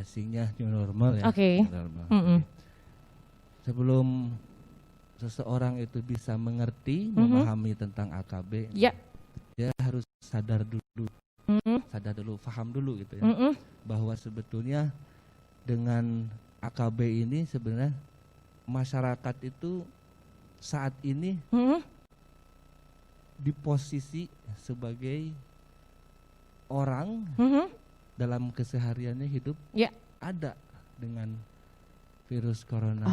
asingnya new normal ya. Oke. New normal. Sebelum seseorang itu bisa mengerti, memahami tentang AKB, Ya. dia harus sadar dulu, paham dulu gitu ya, bahwa sebetulnya dengan AKB ini sebenarnya masyarakat itu saat ini di posisi sebagai orang dalam kesehariannya hidup ada dengan virus corona.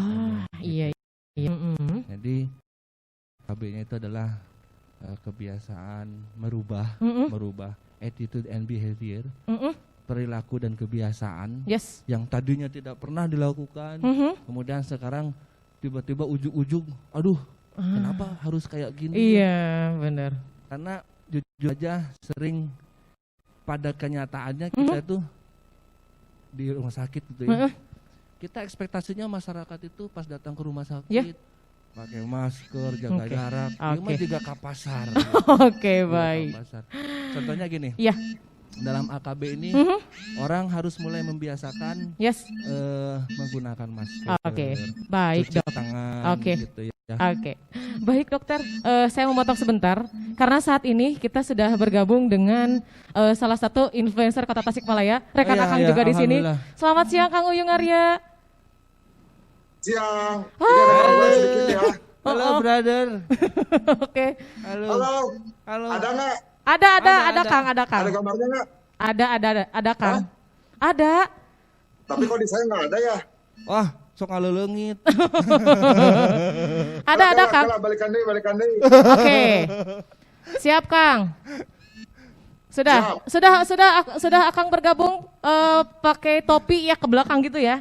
Iya. Jadi KB-nya itu adalah kebiasaan merubah attitude and behavior, perilaku dan kebiasaan yang tadinya tidak pernah dilakukan, kemudian sekarang tiba-tiba ujug-ujug, aduh kenapa harus kayak gini? Iya, benar. Karena jujur aja sering pada kenyataannya kita itu di rumah sakit gitu ya. Kita ekspektasinya masyarakat itu pas datang ke rumah sakit pakai masker, jaga jarak, ini juga ke pasar. Oke, baik. Contohnya gini. Dalam AKB ini orang harus mulai membiasakan menggunakan masker. Baik, cuci Dok. Tangan, gitu ya. Baik, Dokter. Saya memotong sebentar karena saat ini kita sudah bergabung dengan salah satu influencer Kota Tasikmalaya, rekan Akang juga di sini. Selamat siang, Kang Uyung Arya. Siang. Halo, brother. Halo. Ada nggak? Ada Kang. Ada gambarnya nggak? Ada Kang. Ada. Tapi kok di saya nggak ada ya? Wah, sok ngaleleungit. Ada Kang. Balikan deh. Oke. Siap, Kang. Sudah Akang bergabung pakai topi ya ke belakang gitu ya.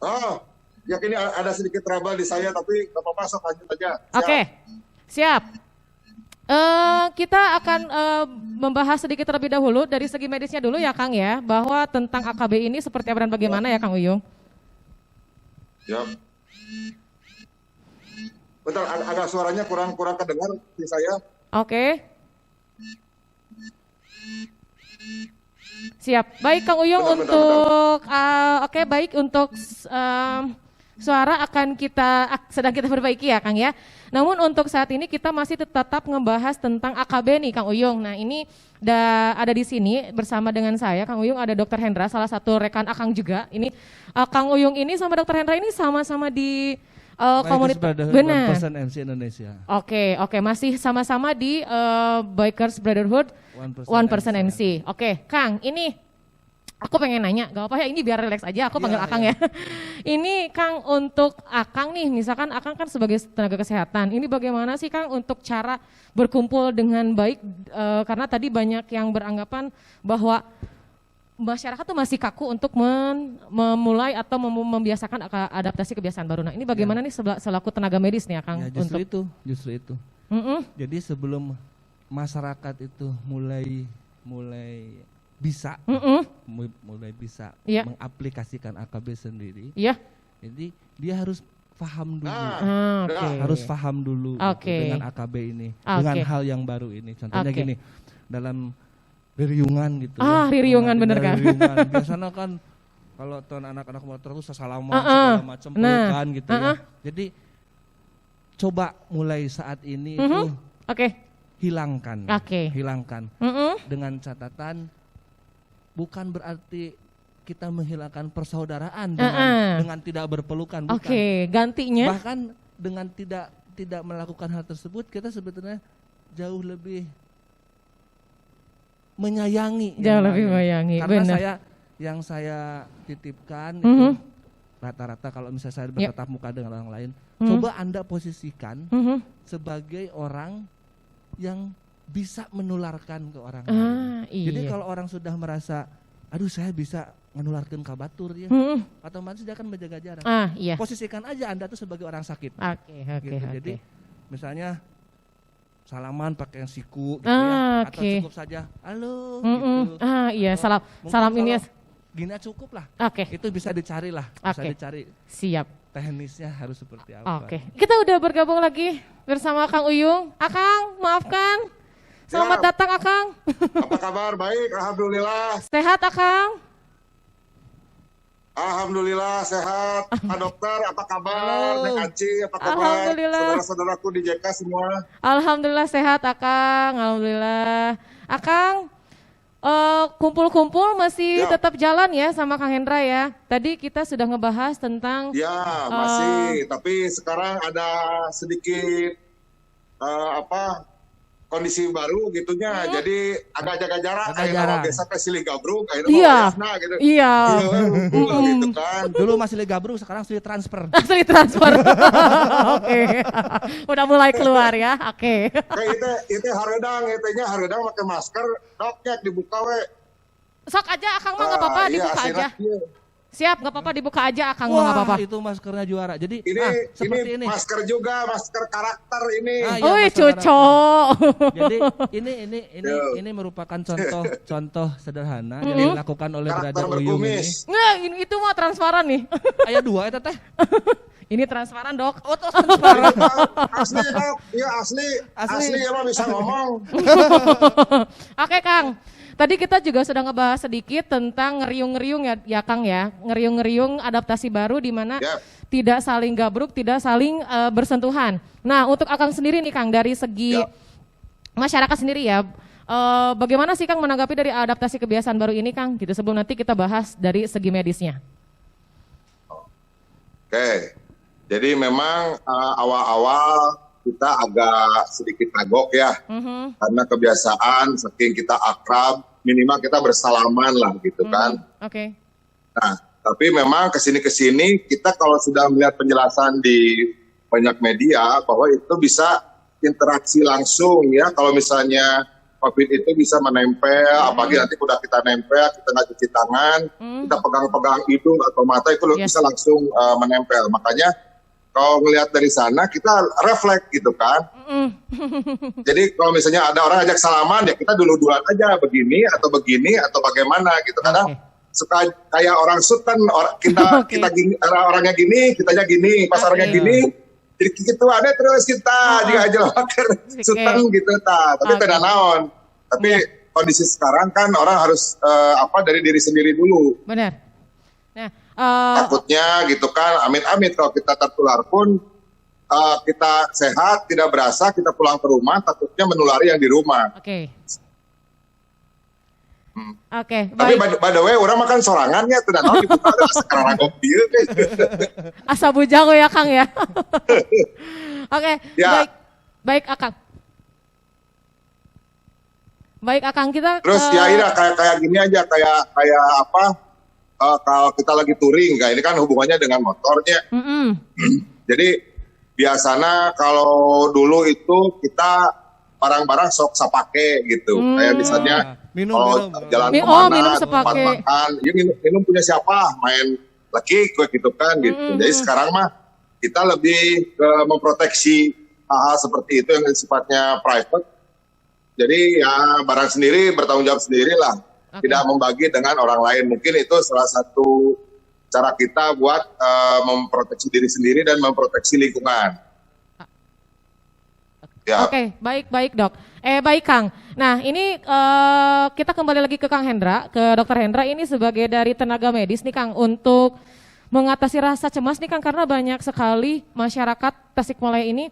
Oh, yakin ada sedikit trouble di saya tapi nggak apa-apa, sok lanjut aja. Oke. Siap. Kita akan membahas sedikit terlebih dahulu dari segi medisnya dulu ya Kang ya, bahwa tentang AKB ini seperti apa dan bagaimana ya Kang Uyung. Ya. Bentar, agak suaranya kurang kedengar di saya. Oke. Siap. Baik Kang Uyung, baik untuk suara akan sedang kita perbaiki ya Kang ya. Namun untuk saat ini kita masih tetap ngebahas tentang AKB nih Kang Uyung. Nah ini ada di sini bersama dengan saya Kang Uyung, ada Dr. Hendra, salah satu rekan Akang juga. Ini Kang Uyung ini sama Dr. Hendra ini sama-sama di komunitas benar. MC Indonesia. Oke, masih sama-sama di Bikers Brotherhood One Person MC. Oke, Kang, ini aku pengen nanya, gak apa ya, ini biar relax aja, aku panggil Akang ya. Ini Kang, untuk Akang nih, misalkan Akang kan sebagai tenaga kesehatan, ini bagaimana sih Kang untuk cara berkumpul dengan baik, karena tadi banyak yang beranggapan bahwa masyarakat tuh masih kaku untuk memulai atau membiasakan adaptasi kebiasaan baru. Nah ini bagaimana nih selaku tenaga medis nih Akang? Justru itu. Jadi sebelum masyarakat itu mulai bisa mengaplikasikan AKB sendiri. Jadi dia harus paham dulu. Harus paham dulu dengan AKB ini, dengan hal yang baru ini. Contohnya gini, dalam ririungan gitu. Ririungan bener kan? Biasanya kan kalau anak-anak motor tuh salaman segala macam pelukan gitu ya. Jadi coba mulai saat ini itu hilangkan. Dengan catatan bukan berarti kita menghilangkan persaudaraan dengan tidak berpelukan, bukan. Gantinya. Bahkan dengan tidak melakukan hal tersebut kita sebetulnya jauh lebih menyayangi. Karena saya titipkan itu rata-rata kalau misalnya saya bertatap muka dengan orang lain, coba Anda posisikan sebagai orang yang bisa menularkan ke orang lain. Jadi kalau orang sudah merasa, aduh saya bisa menularkan kabatur ya, otomatis dia akan menjaga jarak. Posisikan aja Anda tuh sebagai orang sakit. Jadi misalnya salaman pakai yang siku gitu ya, atau cukup saja halo gitu. Salam ini ya. Gini cukup lah. Itu bisa dicari lah, bisa dicari. Siap. Teknisnya harus seperti apa. Kita udah bergabung lagi bersama Kang Uyung. Akang, maafkan. Selamat datang Akang. Apa kabar? Baik, alhamdulillah. Sehat Akang? Alhamdulillah sehat. Pak Dokter, apa kabar? Neng Aci, apa kabar? Alhamdulillah. Saudara-saudaraku di JK semua. Alhamdulillah sehat Akang, alhamdulillah. Akang, kumpul-kumpul masih tetap jalan ya sama Kang Hendra ya. Tadi kita sudah ngebahas tentang Ya, masih. Tapi sekarang ada sedikit kondisi baru gitunya. Jadi agak jaga jarak. Kayak nama biasa kayak Silih Gabruk, kayak nama gitu. Iya. Gitu kan. Dulu masih Liga Gabruk, sekarang sudah transfer. Sulit transfer. Oke. Udah mulai keluar ya. Oke. Kayak itu hareudang pakai masker, doknya dibuka we. Sok aja Akang mah nggak apa-apa dibuka aja. Siap, nggak apa-apa dibuka aja Akang mah nggak apa-apa. Itu maskernya juara. Jadi seperti ini masker juga, masker karakter ini. Wih, cocok. Jadi ini merupakan contoh sederhana yang dilakukan oleh Brother Uyung ini. Nggak, itu mah transparan nih. Aya dua eta teh. Ini transparan, Dok. Oh, transparan. Asli, Dok. Iya, asli emang bisa ngomong. Oke, Kang. Tadi kita juga sudah ngebahas sedikit tentang ngeriung-ngeriung ya Kang ya. Ngeriung-ngeriung adaptasi baru di mana tidak saling gabruk, tidak saling bersentuhan. Nah, untuk Akang sendiri nih Kang, dari segi masyarakat sendiri ya, bagaimana sih Kang menanggapi dari adaptasi kebiasaan baru ini Kang? Gitu sebelum nanti kita bahas dari segi medisnya. Oke, jadi memang awal-awal kita agak sedikit kagok ya, karena kebiasaan saking kita akrab, minimal kita bersalaman lah gitu kan. Oke. Nah, tapi memang kesini kita kalau sudah melihat penjelasan di banyak media bahwa itu bisa interaksi langsung ya. Kalau misalnya COVID itu bisa menempel, apalagi nanti udah kita nempel, kita nggak cuci tangan, kita pegang-pegang hidung atau mata itu bisa langsung menempel. Makanya kalau ngelihat dari sana kita refleks gitu kan. Jadi kalau misalnya ada orang ajak salaman ya kita dulu-duluan aja begini atau bagaimana gitu. Kadang suka kayak orang sultan, kita gini, orangnya gini, kitanya gini, pas orangnya gini. Jadi gitu ada terus kita juga aja wakil sultan gitu tapi tidak naon. Tapi kondisi sekarang kan orang harus dari diri sendiri dulu. Benar. Nah, takutnya gitu kan, amit-amit kalau kita tertular pun kita sehat, tidak berasa, kita pulang ke rumah, takutnya menulari yang di rumah. Oke. Tapi by the way, orang makan sorangannya, tidak tahu dibuka ada sekarang ragok dia. Asa bujang ya Kang ya. Oke, baik Akang. Baik Akang kita. Terus kayak gini aja, kayak apa? Kalau kita lagi touring, ini kan hubungannya dengan motornya. Jadi biasanya kalau dulu itu kita barang-barang sok sapake gitu. Kayak misalnya jalan kemana, tempat makan, minum punya siapa, main lagi gitu kan gitu. Jadi sekarang mah kita lebih ke memproteksi hal-hal seperti itu yang sifatnya private. Jadi ya barang sendiri, bertanggung jawab sendiri lah. Tidak membagi dengan orang lain. Mungkin itu salah satu cara kita buat memproteksi diri sendiri dan memproteksi lingkungan. Ya. Oke, baik Dok. Baik Kang. Nah ini kita kembali lagi ke Kang Hendra, ke Dokter Hendra ini sebagai dari tenaga medis nih Kang untuk mengatasi rasa cemas nih Kang karena banyak sekali masyarakat Tasikmalaya ini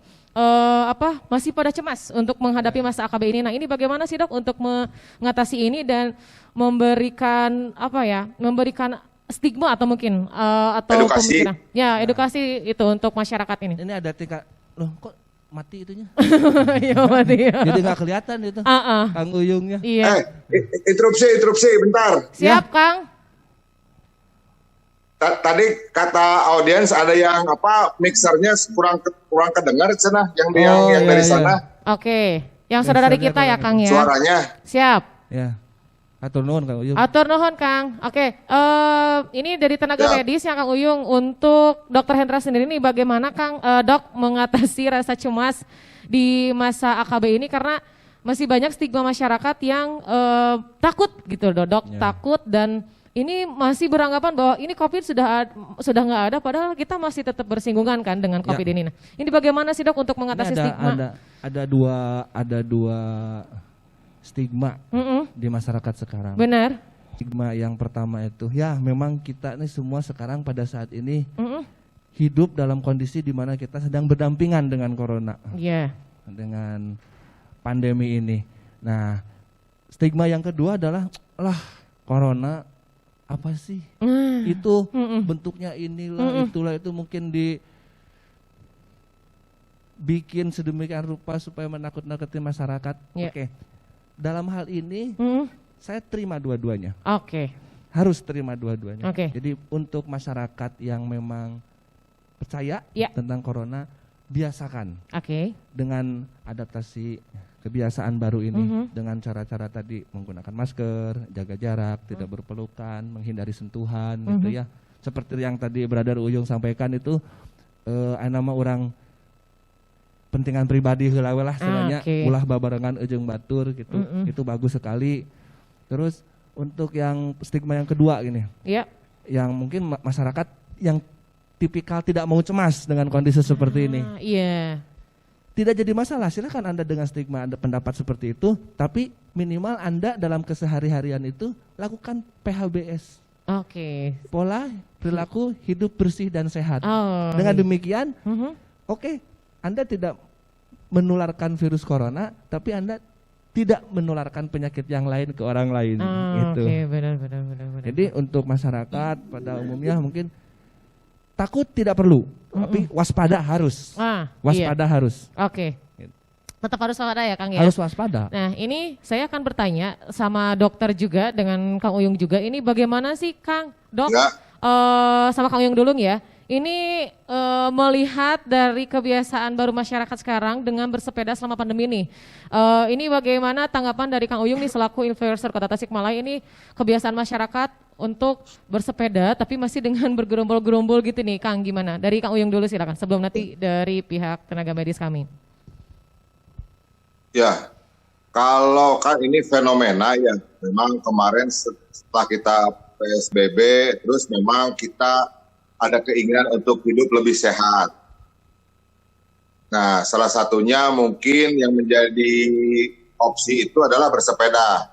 masih pada cemas untuk menghadapi masa AKB ini. Nah ini bagaimana sih Dok untuk mengatasi ini dan memberikan stigma atau mungkin atau edukasi. Pemikiran. Ya edukasi itu untuk masyarakat ini. Ini ada tingkat loh kok mati itunya. Iya mati. Jadi nggak kelihatan itu. Kang Uyungnya. Iya. Interupsi bentar. Siap Kang. Tadi kata audiens ada yang mixernya kurang kedengar sana yang dari sana. Oke, yang saudara dari kita ya Kang ya. Suaranya. Siap. Ya. Atur nuhun Kang Uyung. Atur nuhun Kang. Oke, ini dari tenaga medis yang Kang Uyung untuk Dokter Hendra sendiri nih bagaimana Kang Dok mengatasi rasa cemas di masa AKB ini karena masih banyak stigma masyarakat yang takut gitu Dok, takut dan ini masih beranggapan bahwa ini COVID sudah nggak ada, padahal kita masih tetap bersinggungan kan dengan COVID ini. Nah, ini bagaimana sih Dok untuk mengatasi stigma? Ada dua stigma di masyarakat sekarang. Benar. Stigma yang pertama itu, ya memang kita nih semua sekarang pada saat ini hidup dalam kondisi di mana kita sedang berdampingan dengan corona, dengan pandemi ini. Nah, stigma yang kedua adalah, lah corona apa sih? Itu bentuknya inilah, itulah, itu mungkin dibikin sedemikian rupa supaya menakut-nakuti masyarakat. Oke. Dalam hal ini saya terima dua-duanya. Harus terima dua-duanya. Jadi untuk masyarakat yang memang percaya tentang corona, biasakan dengan adaptasi kebiasaan baru ini dengan cara-cara tadi, menggunakan masker, jaga jarak, tidak berpelukan, menghindari sentuhan, gitu ya. Seperti yang tadi Brother Uyung sampaikan itu, nama orang pentingan pribadi heula lah sebenarnya, ulah babarengan ejeng batur gitu, itu bagus sekali. Terus untuk yang stigma yang kedua gini, yang mungkin masyarakat yang tipikal tidak mau cemas dengan kondisi seperti ini. Tidak jadi masalah, silakan Anda dengan stigma Anda pendapat seperti itu, tapi minimal Anda dalam kesehari-harian itu lakukan PHBS. Pola perilaku hidup bersih dan sehat. Dengan demikian, Anda tidak menularkan virus corona, tapi Anda tidak menularkan penyakit yang lain ke orang lain. Benar. Jadi untuk masyarakat pada umumnya mungkin takut tidak perlu, tapi waspada harus. Waspada harus. Tetap harus waspada ya Kang ya? Harus waspada. Nah ini saya akan bertanya sama dokter juga, dengan Kang Uyung juga, ini bagaimana sih Kang? Dok, sama Kang Uyung dulu ya. Ini melihat dari kebiasaan baru masyarakat sekarang dengan bersepeda selama pandemi ini. Ini bagaimana tanggapan dari Kang Uyung nih selaku influencer Kota Tasikmalaya, ini kebiasaan masyarakat untuk bersepeda tapi masih dengan bergerombol-gerombol gitu nih Kang, gimana? Dari Kang Uyung dulu silakan sebelum nanti dari pihak tenaga medis kami. Ya, kalau kan ini fenomena ya, memang kemarin setelah kita PSBB terus memang kita ada keinginan untuk hidup lebih sehat. Nah, salah satunya mungkin yang menjadi opsi itu adalah bersepeda.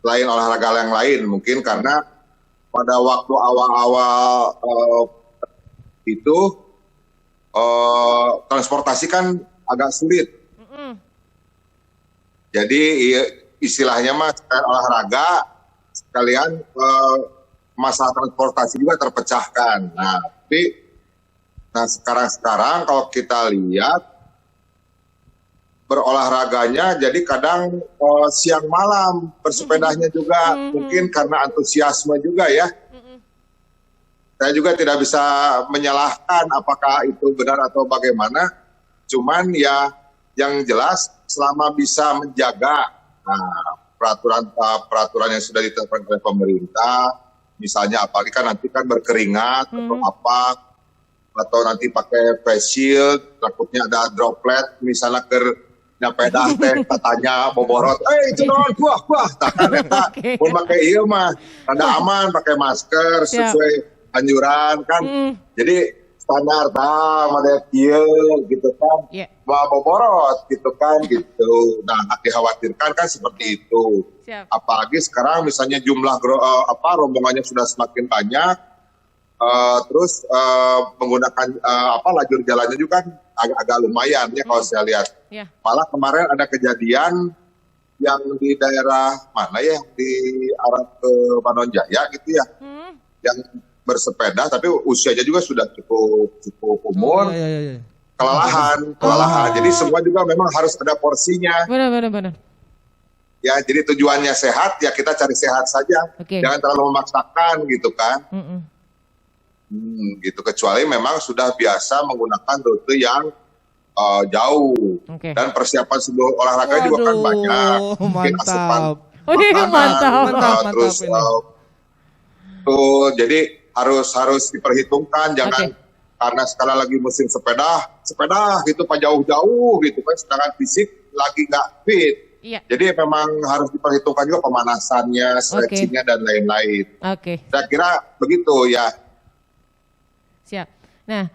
Selain olahraga yang lain, mungkin karena pada waktu awal-awal itu transportasi kan agak sulit. Jadi istilahnya mah olahraga sekalian masalah transportasi juga terpecahkan. Nah, tapi sekarang kalau kita lihat berolahraganya jadi kadang siang malam, bersepedanya juga mungkin karena antusiasme juga ya. Saya juga tidak bisa menyalahkan apakah itu benar atau bagaimana. Cuman ya yang jelas selama bisa menjaga peraturan yang sudah ditetapkan oleh pemerintah, misalnya apalagi kan nanti kan berkeringat atau apa, atau nanti pakai face shield, takutnya ada droplet misalnya ke nyapedah teh katanya boborot, itu non buah pun pakai iya mah rada aman, pakai masker sesuai anjuran kan. Jadi standar model gitu kan, boborot gitu kan gitu. Nah, dikhawatirkan kan seperti itu. Apalagi sekarang misalnya jumlah rombongannya sudah semakin banyak, terus menggunakan lajur jalannya juga kan agak lumayan ya kalau saya lihat. Malah kemarin ada kejadian yang di daerah mana ya, di arah ke Manonjaya gitu ya, yang bersepeda tapi usianya juga sudah cukup umur, kelelahan. Jadi semua juga memang harus ada porsinya. Benar. Ya, jadi tujuannya sehat ya kita cari sehat saja, jangan terlalu memaksakan gitu kan. Gitu, kecuali memang sudah biasa menggunakan rute yang jauh dan persiapan sebelum olahraga juga kan banyak. Mungkin asupan makanan, terus jadi harus diperhitungkan, jangan karena sekarang lagi musim sepeda gitu pak jauh-jauh gitu kan, sedangkan fisik lagi nggak fit. Jadi memang harus diperhitungkan juga pemanasannya, stretchingnya dan lain-lain. Saya kira begitu ya. Siap. Nah,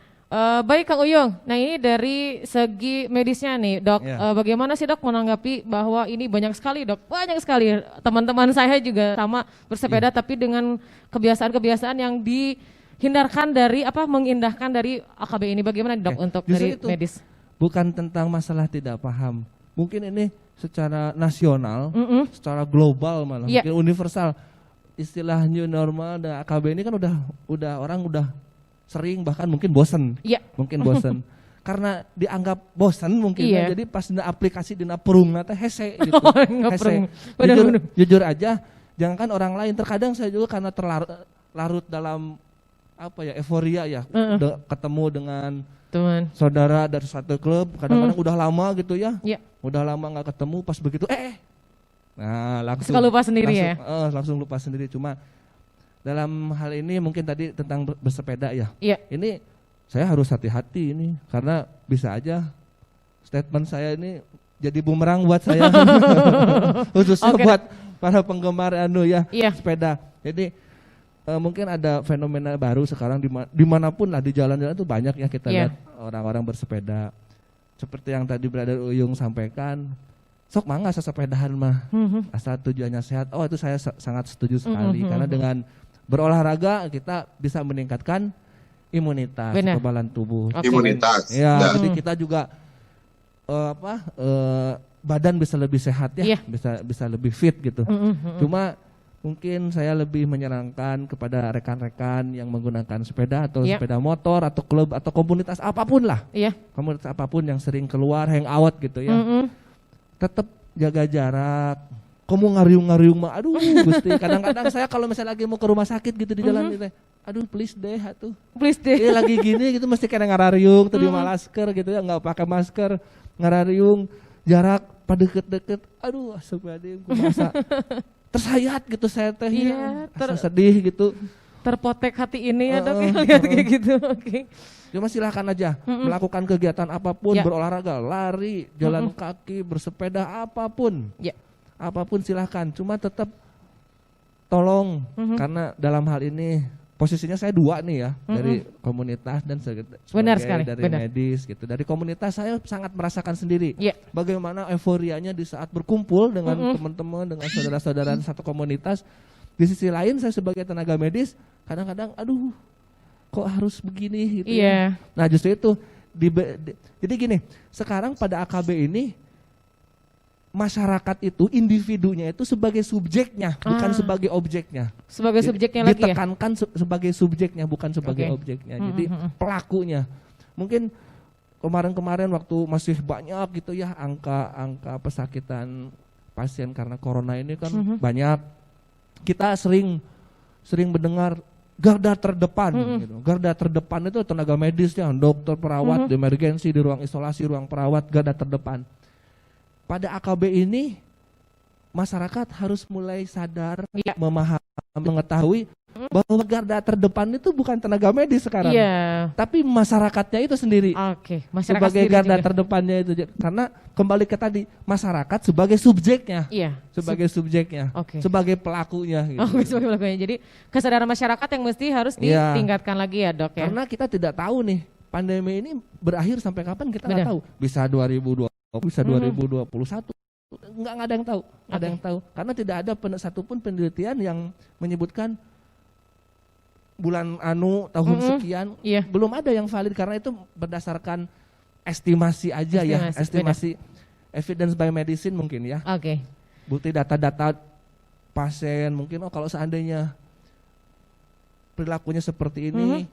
Baik Kang Uyung, nah ini dari segi medisnya nih dok, bagaimana sih dok menanggapi bahwa ini banyak sekali dok, banyak sekali teman-teman saya juga sama bersepeda tapi dengan kebiasaan-kebiasaan yang dihindarkan dari mengindahkan dari AKB ini, bagaimana dok untuk dari medis? Bukan tentang masalah tidak paham, mungkin ini secara nasional, secara global malah, mungkin universal, istilah new normal dan AKB ini kan udah orang udah sering bahkan mungkin bosen, mungkin bosen karena dianggap bosen mungkin jadi pas dina aplikasi dina perung nate hese gitu. Hese. Jujur aja, jangankan orang lain, terkadang saya juga karena terlarut dalam euforia ya, ketemu dengan teman saudara dari satu klub, kadang-kadang udah lama gitu ya, udah lama nggak ketemu, pas begitu nah langsung lupa sendiri langsung lupa sendiri. Cuma dalam hal ini mungkin tadi tentang bersepeda ya. Ini saya harus hati-hati ini karena bisa aja statement saya ini jadi bumerang buat saya. Khususnya buat para penggemar sepeda. Jadi mungkin ada fenomena baru sekarang dimanapun lah di jalan-jalan tuh banyak ya kita lihat orang-orang bersepeda. Seperti yang tadi Brother Uyung sampaikan, sok mangga sesepedahan mah asal tujuannya sehat. Oh itu saya sangat setuju sekali karena dengan berolahraga kita bisa meningkatkan imunitas, kekebalan tubuh. Imunitas. Ya, jadi kita juga badan bisa lebih sehat ya, bisa lebih fit gitu. Cuma mungkin saya lebih menyarankan kepada rekan-rekan yang menggunakan sepeda atau sepeda motor atau klub atau komunitas apapun lah. Komunitas apapun yang sering keluar hangout gitu ya. Tetap jaga jarak. Kamu ngariung-ngariung mah, aduh Gusti. Kadang-kadang saya kalau misalnya lagi mau ke rumah sakit gitu di jalan gitu, aduh please deh atuh. Please deh. Lagi gini gitu mesti kena ngarariung, tuh di masker gitu ya, nggak pakai masker, ngarariung, jarak pada deket-deket, aduh astagfirullahaladzim, aku merasa tersayat gitu saya teh sedih gitu. Terpotek hati ini ya dok, lihat kayak gitu. Cuma silahkan aja melakukan kegiatan apapun, berolahraga, lari, jalan kaki, bersepeda, apapun. Apapun silahkan, cuma tetap tolong karena dalam hal ini posisinya saya dua nih ya, dari komunitas dan dari medis gitu. Dari komunitas saya sangat merasakan sendiri bagaimana euforianya di saat berkumpul dengan teman-teman, dengan saudara-saudara satu komunitas. Di sisi lain saya sebagai tenaga medis kadang-kadang aduh kok harus begini gitu ya. Nah justru itu jadi gini, sekarang pada AKB ini masyarakat itu, individunya itu sebagai subjeknya, bukan sebagai objeknya. Sebagai subjeknya lagi ya? Ditekankan sebagai subjeknya, bukan sebagai objeknya. Jadi pelakunya. Mungkin kemarin-kemarin waktu masih banyak gitu ya angka pesakitan pasien karena corona ini kan banyak. Kita sering mendengar garda terdepan gitu. Garda terdepan itu tenaga medisnya, dokter, perawat, di emergensi, di ruang isolasi, ruang perawat, garda terdepan. Pada AKB ini masyarakat harus mulai sadar, memahami, mengetahui bahwa garda terdepan itu bukan tenaga medis sekarang, tapi masyarakatnya itu sendiri. Masyarakat sebagai garda juga terdepannya itu, karena kembali ke tadi masyarakat sebagai subjeknya, sebagai pelakunya. Gitu. Sebagai pelakunya. Jadi kesadaran masyarakat yang mesti harus ditingkatkan lagi ya dok ya. Karena kita tidak tahu nih pandemi ini berakhir sampai kapan, kita nggak tahu. Bisa 2020. Bisa 2021, nggak ada yang tahu, ada yang tahu, karena tidak ada satupun penelitian yang menyebutkan bulan tahun sekian, belum ada yang valid karena itu berdasarkan estimasi aja estimasi evidence by medicine mungkin ya. Bukti data-data pasien mungkin kalau seandainya perilakunya seperti ini.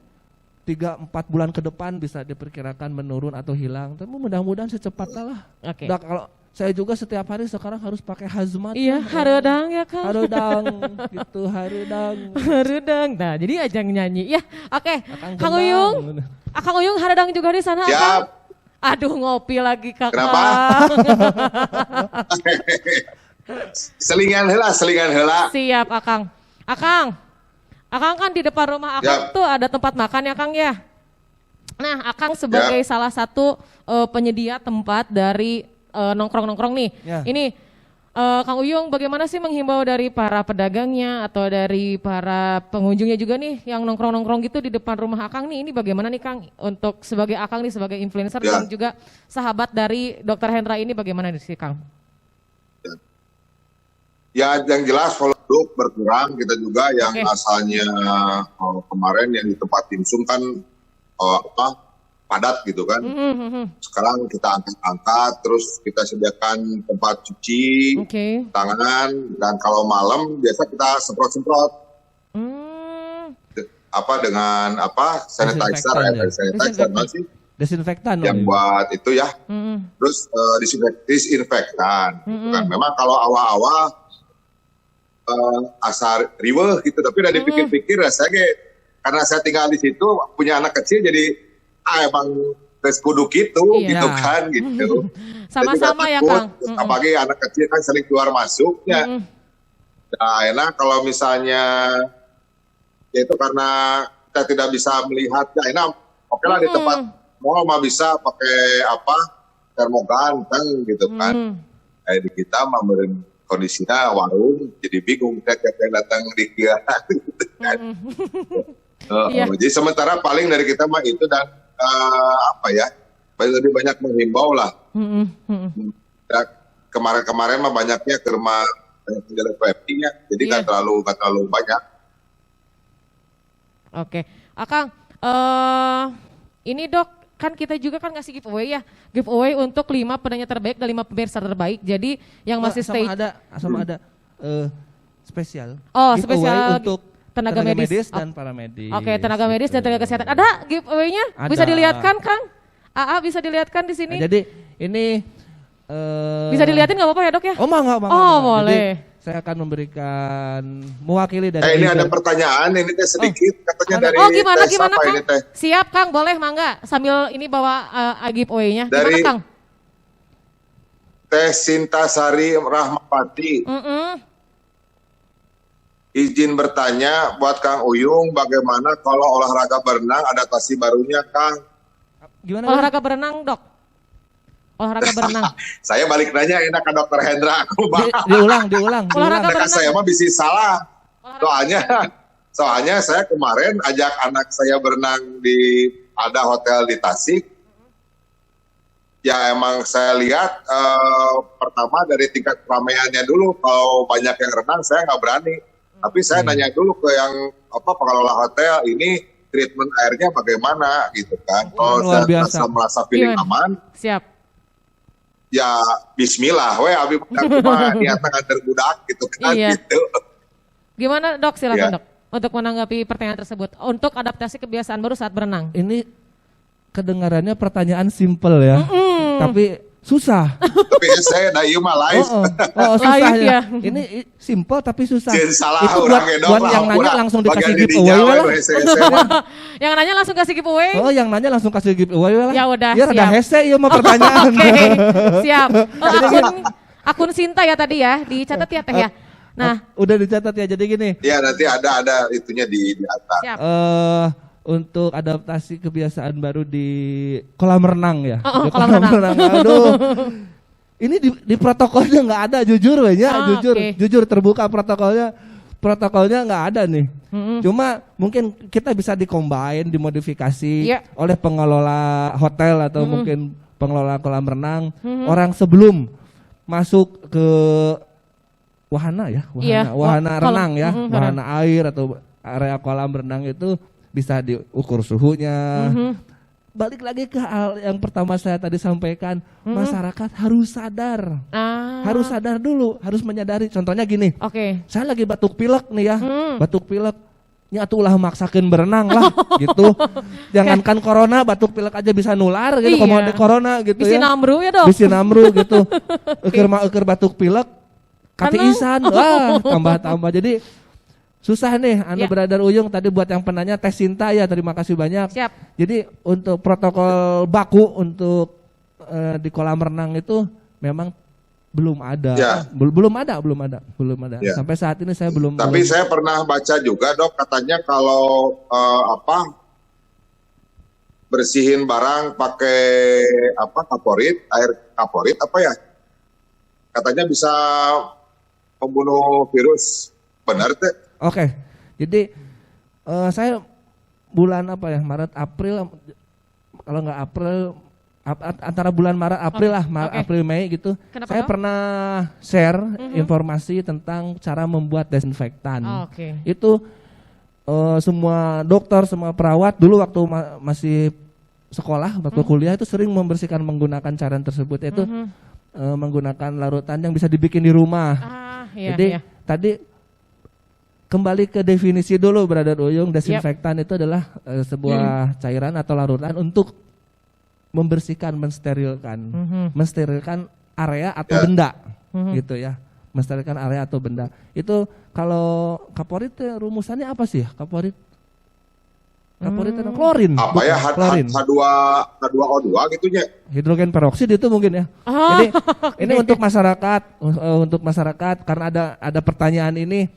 3-4 bulan ke depan bisa diperkirakan menurun atau hilang. Tapi mudah-mudahan secepatnya lah. Nah, kalau saya juga setiap hari sekarang harus pakai hazmat. Harudang ya kan. Harudang gitu, harudang. Harudang. Nah, jadi ajang nyanyi. Ya, Kang Uyung. Kang Uyung harudang juga di sana. Siap. Aduh, ngopi lagi Kakak. Kenapa? Selingan heula. Siap, Akang. Akang kan di depan rumah Akang tuh ada tempat makan ya Kang ya. Nah Akang sebagai salah satu penyedia tempat dari nongkrong-nongkrong nih. Ini Kang Uyung, bagaimana sih menghimbau dari para pedagangnya atau dari para pengunjungnya juga nih yang nongkrong-nongkrong gitu di depan rumah Akang nih, ini bagaimana nih Kang untuk sebagai Akang nih sebagai influencer dan juga sahabat dari Dr. Hendra ini bagaimana sih Kang? Ya yang jelas follow berkurang, kita juga yang asalnya kemarin yang di tempat dimsum kan padat gitu kan. Sekarang kita angkat, terus kita sediakan tempat cuci tangan, dan kalau malam biasa kita semprot-semprot dengan sanitizer masih desinfektan yang buat itu ya. Terus disinfektan gitu kan. Memang kalau awal-awal asal riweuh gitu, tapi udah dipikir-pikir karena saya tinggal di situ punya anak kecil jadi emang tes kudu gitu kan gitu. Sama-sama ya Kang. Apalagi anak kecil kan sering keluar masuk ya. Nah, enak kalau misalnya itu karena kita tidak bisa melihat ya enak. Oke lah di tempat mall mah bisa pakai termogan gitu kan. Di kita mah kondisinya warung jadi bingung kayak datang di kia gitu kan. Jadi sementara paling dari kita mah itu dan lebih banyak menghimbau lah. Kemarin-kemarin mah banyaknya ke rumah PFT-nya, jadi nggak terlalu banyak. Oke, Akang, ini Dok, kan kita juga kan ngasih giveaway untuk 5 penanya terbaik dan 5 pemirsa terbaik. Jadi yang masih stay sama ada spesial. Spesial untuk tenaga medis dan paramedis. Oke, tenaga medis dan tenaga kesehatan. Ada giveaway-nya? Bisa dilihatkan, Kang? AA bisa dilihatkan di sini? Jadi ini bisa dilihatin nggak apa-apa ya Dok ya? Enggak. Boleh. Jadi, saya akan memberikan mewakili dari ini ada pertanyaan ini teh sedikit katanya dari gimana Kang? Ini teh? Siap Kang, boleh mangga sambil ini bawa giveaway-nya. Dari Kang? Teh Sintasari Rahmapati. Izin bertanya buat Kang Uyung, bagaimana kalau olahraga berenang adaptasi barunya, Kang? Gimana? Olahraga berenang, Dok. Olahraga berenang. Saya balik nanya enak ke Dokter Hendra, aku diulang. Olahraga berenang. Saya mah bisa salah. Soalnya saya kemarin ajak anak saya berenang di ada hotel di Tasik. Ya emang saya lihat pertama dari tingkat keramaiannya dulu, kalau banyak yang renang saya nggak berani. Tapi saya nanya dulu ke yang pengelola hotel ini treatment airnya bagaimana gitu kan. Kalau saya merasa feeling aman, siap. Ya bismillah, abi cuma niatnya nganter budak gitu kan gitu. Gimana Dok, silakan Dok untuk menanggapi pertanyaan tersebut. Untuk adaptasi kebiasaan baru saat berenang. Ini kedengarannya pertanyaan simple ya. Tapi susah. Tapi saya ieu mah live. Susah ya. Ini simple tapi susah. Salah itu buat yang nanya langsung dikasih giveaway lah. Yang nanya langsung kasih giveaway. Yang nanya langsung kasih giveaway lah. Ya udah. Ya rada hese ieu mah pertanyaan. Siap. Akun Sinta ya tadi ya, dicatat ya Teh ya. Nah, udah dicatat ya. Jadi gini. Ya nanti ada itunya di atas. Siap. Untuk adaptasi kebiasaan baru di kolam renang ya. Di kolam renang. Aduh. Ini di protokolnya nggak ada, jujur jujur terbuka protokolnya nggak ada nih. Cuma mungkin kita bisa dicombine, dimodifikasi oleh pengelola hotel atau mungkin pengelola kolam renang. Orang sebelum masuk ke wahana renang ya, wahana air atau area kolam renang itu bisa diukur suhunya. Balik lagi ke hal yang pertama saya tadi sampaikan, masyarakat harus sadar. Harus sadar dulu, harus menyadari. Contohnya gini, saya lagi batuk pilek nih ya, batuk pilek, nyatu ulah maksakeun berenang lah gitu. Jangankan corona, batuk pilek aja bisa nular gitu, kalau ada corona gitu Bisi namru ya Dok. Bisi namru gitu. Eukeur batuk pilek, katiisan, wah tambah-tambah. Jadi susah nih, Brother Uyung tadi buat yang penanya Teh Sinta ya, terima kasih banyak. Siap. Jadi untuk protokol baku untuk di kolam renang itu memang belum ada. Belum ada. Ya. Sampai saat ini saya belum. Tapi saya pernah baca juga Dok, katanya kalau bersihin barang pakai air kaporit katanya bisa membunuh virus. Benar teh? Oke. Jadi saya bulan apa ya? Maret, April, kalau nggak April, antara bulan Maret, April lah, April, Mei gitu. Kenapa saya pernah share informasi tentang cara membuat desinfektan. Itu semua dokter, semua perawat dulu waktu masih sekolah, waktu kuliah itu sering membersihkan menggunakan cairan tersebut, yaitu menggunakan larutan yang bisa dibikin di rumah. Jadi tadi kembali ke definisi dulu, Brother Uyung, desinfektan itu adalah sebuah cairan atau larutan untuk membersihkan, mensterilkan area atau benda, gitu ya, mensterilkan area atau benda. Itu kalau kaporit rumusannya apa sih? Kaporit klorin. Apa ya? Klorin. H2O2 gitunya. Hidrogen peroksida itu mungkin ya. Jadi ini untuk masyarakat karena ada pertanyaan ini,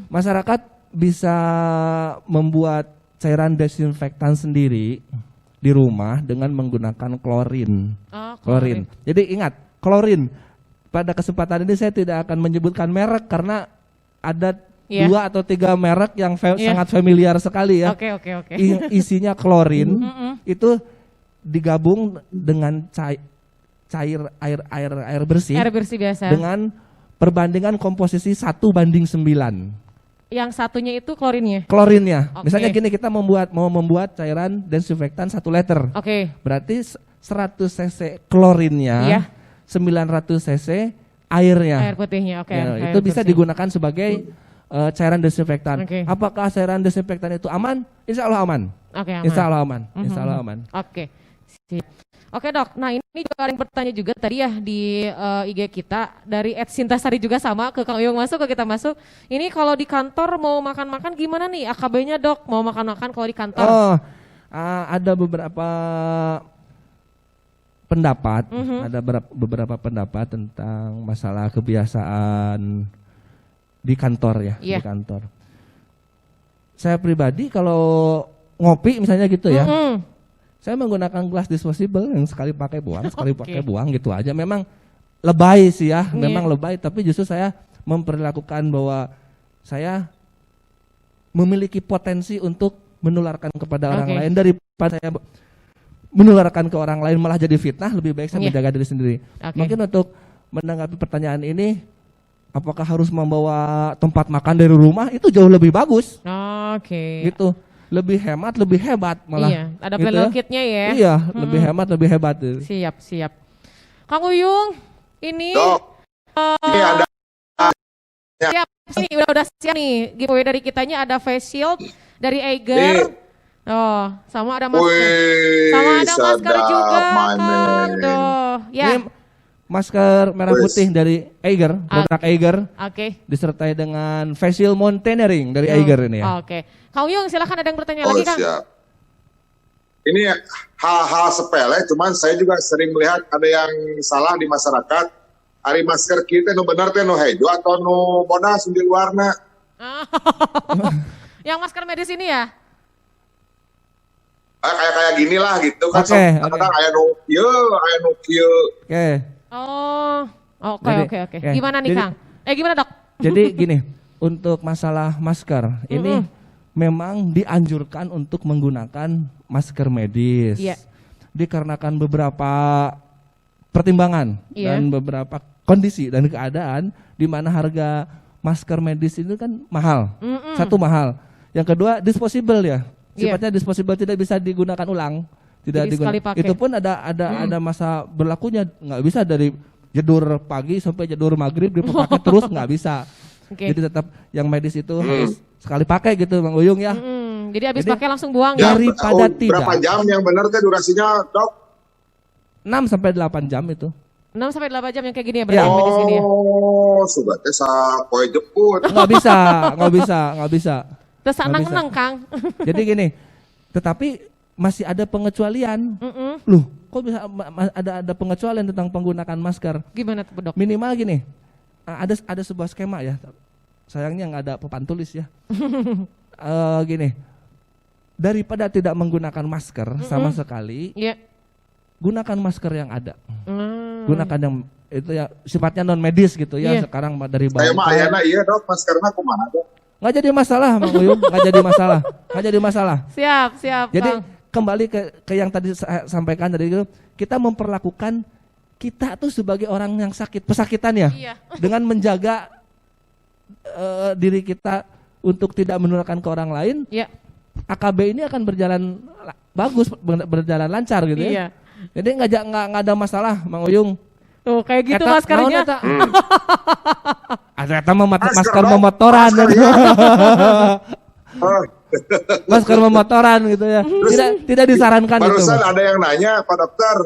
masyarakat bisa membuat cairan desinfektan sendiri di rumah dengan menggunakan klorin. Klorin. Jadi ingat, klorin. Pada kesempatan ini saya tidak akan menyebutkan merek karena ada 2 atau 3 merek yang sangat familiar sekali ya. Isinya klorin itu digabung dengan air bersih. Air bersih biasa. Dengan perbandingan komposisi 1:9. Yang satunya itu klorinnya. Klorinnya. Misalnya gini, kita mau membuat cairan desinfektan 1 liter. Berarti 100 cc klorinnya, 900 cc airnya. Air putihnya. Itu bisa digunakan sebagai cairan desinfektan. Apakah cairan desinfektan itu aman? Insya Allah aman. Insya Allah aman. Insya Allah aman. Oke Dok, nah ini juga ada yang bertanya juga tadi ya di IG kita dari @sintasari juga sama, ke Kang Uyung masuk, ke kita masuk. Ini kalau di kantor mau makan-makan gimana nih AKB-nya Dok? Mau makan-makan kalau di kantor? Ada beberapa pendapat, ada beberapa pendapat tentang masalah kebiasaan di kantor ya, di kantor. Saya pribadi kalau ngopi misalnya gitu ya, saya menggunakan gelas disposable yang sekali pakai buang, sekali pakai buang gitu aja. Memang lebay sih ya, memang lebay. Tapi justru saya memperlakukan bahwa saya memiliki potensi untuk menularkan kepada orang lain, daripada saya menularkan ke orang lain malah jadi fitnah. Lebih baik saya menjaga diri sendiri. Mungkin untuk menanggapi pertanyaan ini, apakah harus membawa tempat makan dari rumah? Itu jauh lebih bagus. Gitu. Lebih hemat, lebih hebat malah. Iya, ada gitu meal kitnya ya. Iya, lebih hemat, lebih hebat. Siap. Kang Uyung, ini ini ada siap sini, udah siap nih. Giveaway dari kitanya ada face shield dari Eiger. Sama ada masker. Sama ada masker juga. Ya. Ini masker merah putih dari Eiger, produk Eiger. Disertai dengan face shield mountaineering dari Eiger ini ya. Kang Uyung, silakan, ada yang bertanya lagi Kang. Siap. Ini hal-hal sepele, cuman saya juga sering melihat ada yang salah di masyarakat. Hari masker kita nu benar teh nu hijau atau nu bodas di warna. Yang masker medis ini ya? Kayak gini lah gitu kan. Kadang aya nu kieu, aya nu kieu. Oke. Gimana nih Kang? Gimana Dok? Jadi gini, untuk masalah masker ini memang dianjurkan untuk menggunakan masker medis. Dikarenakan beberapa pertimbangan dan beberapa kondisi dan keadaan di mana harga masker medis itu kan mahal. Satu mahal. Yang kedua disposable ya. Sifatnya disposable, tidak bisa digunakan ulang. Tidak digunakan. Itu pun ada masa berlakunya, nggak bisa dari jedur pagi sampai jedur maghrib dipakai terus, nggak bisa. Jadi tetap yang medis itu harus sekali pakai gitu Bang Uyung ya. Jadi habis pakai langsung buang ya. Daripada tidak. Berapa jam yang benar teh durasinya Dok? 6 sampai 8 jam itu. 6 sampai 8 jam yang kayak gini ya berarti medis ini ya. Sudah teh sapoe jeput. Nggak bisa. Terus senang-senang Kang. Jadi gini, tetapi masih ada pengecualian. Loh, kok bisa ada pengecualian tentang penggunaan masker? Gimana tuh Dok? Minimal gini, ada sebuah skema ya. Sayangnya nggak ada papan tulis ya. Gini, daripada tidak menggunakan masker sama sekali, gunakan masker yang ada. Gunakan itu ya sifatnya non medis gitu ya. Sekarang dari bahan. Saya mah ayana iya dok, maskernya kumaha dok? Nggak jadi masalah Mang Uyung, nggak jadi masalah, nggak jadi masalah. Siap. Jadi Bang. kembali ke yang tadi saya sampaikan tadi itu, kita memperlakukan kita tuh sebagai orang yang sakit, pesakitan ya, dengan menjaga diri kita untuk tidak menularkan ke orang lain. AKB ini akan berjalan bagus, berjalan lancar gitu ya. Jadi nggak ada masalah Mang Uyung. Tuh kayak gitu maskernya. Ada masker memotoran. Masker memotoran gitu ya. Tidak disarankan itu. Barusan ada yang nanya Pak Dokter.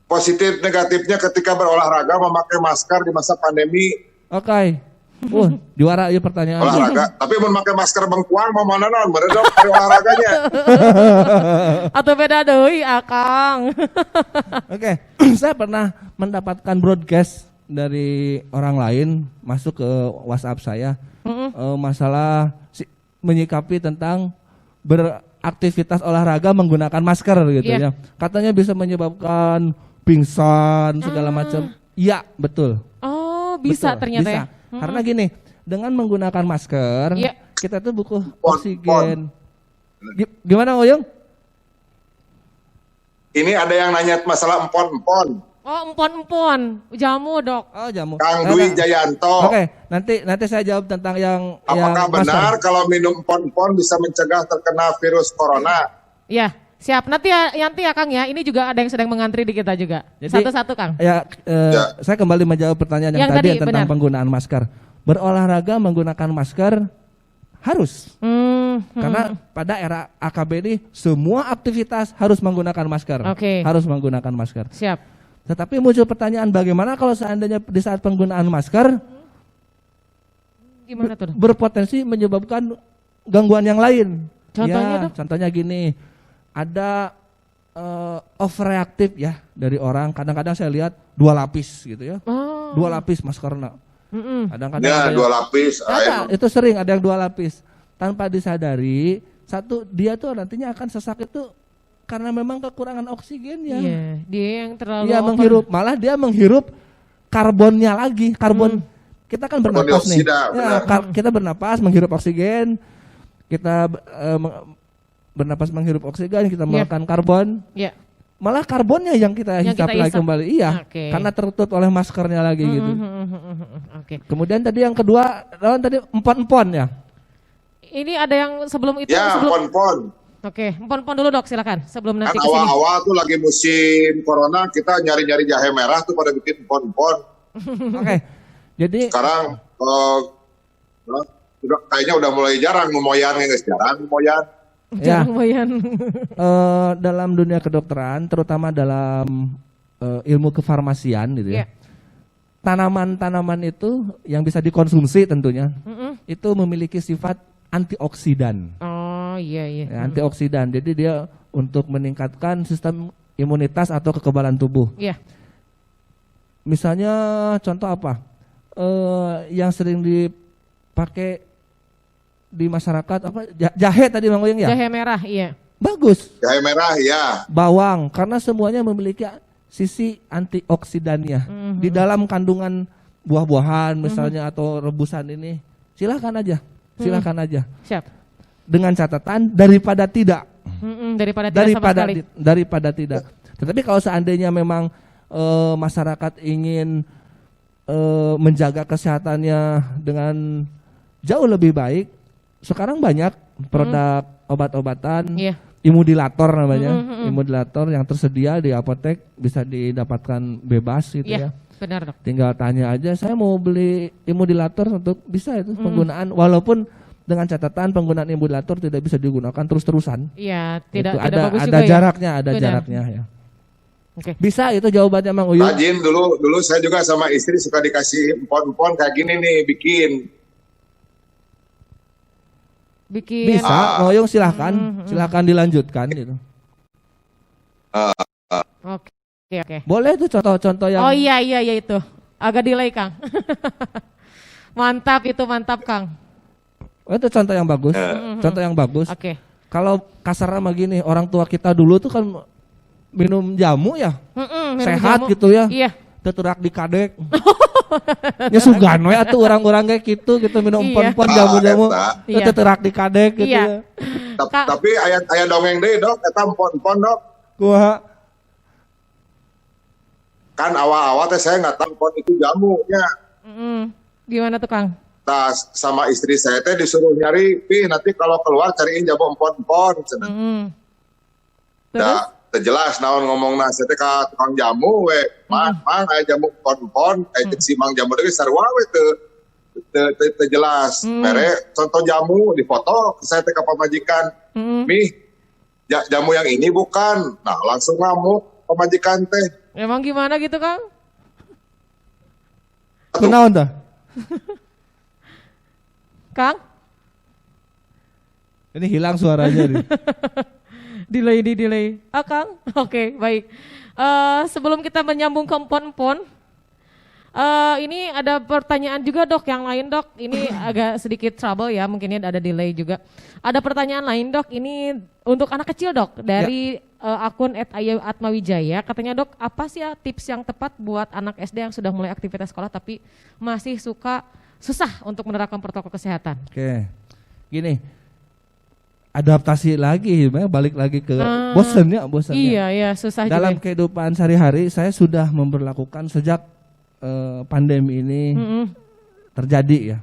Positif negatifnya ketika berolahraga memakai masker di masa pandemi. Oke. Juara ya pertanyaan. Olahraga, tapi memakai masker bengkuang mau mana non, meredok dari olahraganya. Atau beda deui Akang. Oke, saya pernah mendapatkan broadcast dari orang lain masuk ke WhatsApp saya masalah menyikapi tentang beraktivitas olahraga menggunakan masker gitu ya. Katanya bisa menyebabkan pingsan segala macam. Iya, betul. Oh, bisa betul, ternyata bisa. Ya. Karena gini, dengan menggunakan masker, kita tuh butuh oksigen. Gimana Uyung? Ini ada yang nanya masalah empon-empon. Oh, empon-empon, jamu dok. Oh, jamu. Kang Dwi Jayanto. Oke, nanti saya jawab tentang yang apakah yang benar kalau minum empon-empon bisa mencegah terkena virus corona? Iya. Siap, nanti ya Kang ya, ini juga ada yang sedang mengantri di kita juga. Satu-satu Kang. Saya kembali menjawab pertanyaan yang tadi tentang penggunaan masker. Berolahraga menggunakan masker harus. Karena pada era AKB ini semua aktivitas harus menggunakan masker. Harus menggunakan masker. Siap. Tetapi muncul pertanyaan bagaimana kalau seandainya di saat penggunaan masker gimana tuh? Berpotensi menyebabkan gangguan yang lain. Contohnya dok? Contohnya gini. Ada overreaktif ya dari orang. Kadang-kadang saya lihat 2 lapis gitu ya. 2 lapis maskernya. Kadang-kadang ya 2 lapis. Itu sering ada yang 2 lapis. Tanpa disadari, satu dia tuh nantinya akan sesak itu karena memang kekurangan oksigennya. Iya, dia yang terlalu menghirup, malah dia menghirup karbonnya lagi. Karbon kita kan bernapas nih. Ya, kita bernapas menghirup oksigen. Kita bernapas menghirup oksigen, kita mengeluarkan karbon. Malah karbonnya yang kita hisap lagi kembali. Iya, karena tertutup oleh maskernya lagi gitu. Kemudian tadi yang kedua, tadi empon-empon ya. Ini ada yang sebelum itu. Ya, empon-empon. Empon-empon dulu dok, silakan. Sebelum nanti kan awal-awal tuh lagi musim corona, kita nyari-nyari jahe merah tuh pada bikin empon-empon. Jadi sekarang kayaknya udah mulai jarang ngumoyan, guys, jarang ngumoyan. Ya, dalam dunia kedokteran, terutama dalam ilmu kefarmasian gitu ya, tanaman-tanaman itu yang bisa dikonsumsi tentunya, itu memiliki sifat antioksidan. Oh iya. Ya, antioksidan, jadi dia untuk meningkatkan sistem imunitas atau kekebalan tubuh. Misalnya contoh apa? Yang sering dipakai di masyarakat apa jahe tadi Bang Uyung ya? Jahe merah, iya. Bagus. Jahe merah ya. Bawang karena semuanya memiliki sisi antioksidannya. Di dalam kandungan buah-buahan misalnya atau rebusan ini, silakan aja. Siap. Dengan catatan daripada tidak. Daripada tidak. Tetapi kalau seandainya memang masyarakat ingin menjaga kesehatannya dengan jauh lebih baik, sekarang banyak produk obat-obatan, imunilator namanya, imunilator yang tersedia di apotek bisa didapatkan bebas gitu ya. Benar dok. Tinggal tanya aja, saya mau beli imunilator untuk bisa itu penggunaan, walaupun dengan catatan penggunaan imunilator tidak bisa digunakan terus-terusan. Iya, tidak ada bagus juga jaraknya, ya. Ada jaraknya ya. Bisa itu jawabannya Mang Uyung. Rajin dulu saya juga sama istri suka dikasih empon-empon kayak gini nih bikin. Bisa, Mang Uyung silahkan dilanjutkan gitu. Oke. Boleh tuh contoh-contoh yang. Oh iya itu, agak delay Kang. Mantap Kang. Oh, itu contoh yang bagus, contoh yang bagus. Kalau kasarnya mah gini, orang tua kita dulu tuh kan minum jamu ya, minum sehat jamu. gitu ya. Iya. Teterak di kadek. Ya sugan we atuh orang-orang kayak gitu minum Iya. empon-empon jamu-jamu. Iya. Teterak di kadek gitu Iya. ya. Tapi aya dongeng deui Dok, eta empon-empon Dok. Kumaha? Kan awal-awal teh saya nggak tahu empon itu jamunya. Gimana tuh Kang? Nah, sama istri saya teh disuruh nyari, nanti kalau keluar cariin jamu empon-empon. Terus? Ya, terjelas naon ngomong saya teh ka tukang jamu we, mang aya jamu empon-empon, si mang jamu deui sarua we teu jelas. Mere contoh jamu difoto saya teh ka pamajikan. Mih, jamu yang ini bukan. Nah, langsung ngamuk pamajikan teh. Emang gimana gitu Kang? Kunaon tah? Kang? Ini hilang suaranya nih. Delay. Kang? Oke, baik. Sebelum kita menyambung ke empon-empon, ini ada pertanyaan juga Dok, yang lain Dok. Ini agak sedikit trouble ya, mungkin ada delay juga. Ada pertanyaan lain Dok, ini untuk anak kecil Dok, dari akun @atmawijaya. Katanya Dok, apa sih ya tips yang tepat buat anak SD yang sudah mulai aktivitas sekolah tapi masih susah untuk menerapkan protokol kesehatan? Oke. Gini. Adaptasi lagi, balik lagi ke bosannya. Iya, susah dalam juga. kehidupan sehari-hari saya sudah memberlakukan sejak pandemi ini terjadi ya.